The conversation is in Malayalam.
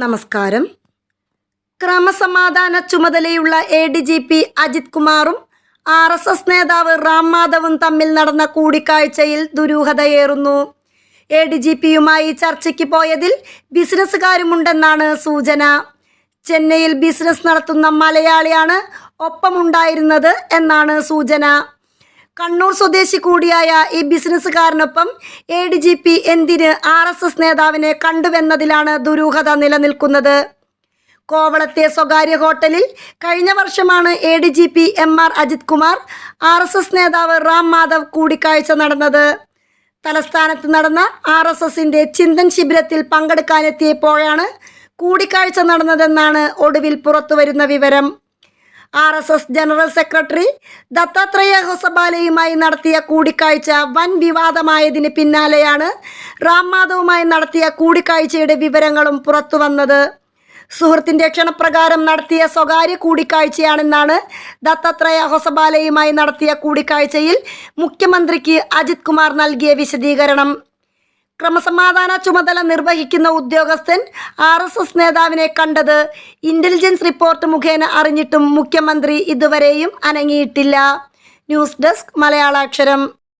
നമസ്കാരം. ക്രമസമാധാന ചുമതലയുള്ള ADGP അജിത് കുമാറും RSS നേതാവ് റാം മാധവും തമ്മിൽ നടന്ന കൂടിക്കാഴ്ചയിൽ ദുരൂഹതയേറുന്നു. ADGPയുമായി ചർച്ചയ്ക്ക് പോയതിൽ ബിസിനസ്സുകാരുമുണ്ടെന്നാണ് സൂചന. ചെന്നൈയിൽ ബിസിനസ് നടത്തുന്ന മലയാളിയാണ് ഒപ്പമുണ്ടായിരുന്നത് എന്നാണ് സൂചന. കണ്ണൂർ സ്വദേശി കൂടിയായ ഈ ബിസിനസ്സുകാരനൊപ്പം ADGP എന്തിന് RSS നേതാവിനെ കണ്ടുവെന്നതിലാണ് ദുരൂഹത നിലനിൽക്കുന്നത്. കോവളത്തെ സ്വകാര്യ ഹോട്ടലിൽ കഴിഞ്ഞ വർഷമാണ് ADGP MR Ajith Kumar RSS നേതാവ് റാം മാധവ് കൂടിക്കാഴ്ച നടന്നത്. തലസ്ഥാനത്ത് നടന്ന RSSന്റെ ചിന്തൻ ശിബിരത്തിൽ പങ്കെടുക്കാനെത്തിയപ്പോഴാണ് കൂടിക്കാഴ്ച നടന്നതെന്നാണ് ഒടുവിൽ പുറത്തുവരുന്ന വിവരം. RSS ജനറൽ സെക്രട്ടറി ദത്താത്രേയ ഹൊസബാലയുമായി നടത്തിയ കൂടിക്കാഴ്ച വൻ വിവാദമായതിന് പിന്നാലെയാണ് റാം മാധവുമായി നടത്തിയ കൂടിക്കാഴ്ചയുടെ വിവരങ്ങളും പുറത്തുവന്നത്. സുഹൃത്തിൻ്റെ ക്ഷണപ്രകാരം നടത്തിയ സ്വകാര്യ കൂടിക്കാഴ്ചയാണെന്നാണ് ദത്താത്രേയ ഹൊസബാലയുമായി നടത്തിയ കൂടിക്കാഴ്ചയിൽ മുഖ്യമന്ത്രിക്ക് അജിത് കുമാർ നൽകിയ വിശദീകരണം. ക്രമസമാധാന ചുമതല നിർവഹിക്കുന്ന ഉദ്യോഗസ്ഥൻ RSS നേതാവിനെ കണ്ടത് ഇന്റലിജൻസ് റിപ്പോർട്ട് മുഖേന അറിഞ്ഞിട്ടും മുഖ്യമന്ത്രി ഇതുവരെയും അനങ്ങിയിട്ടില്ല. News desk മലയാളാക്ഷരം.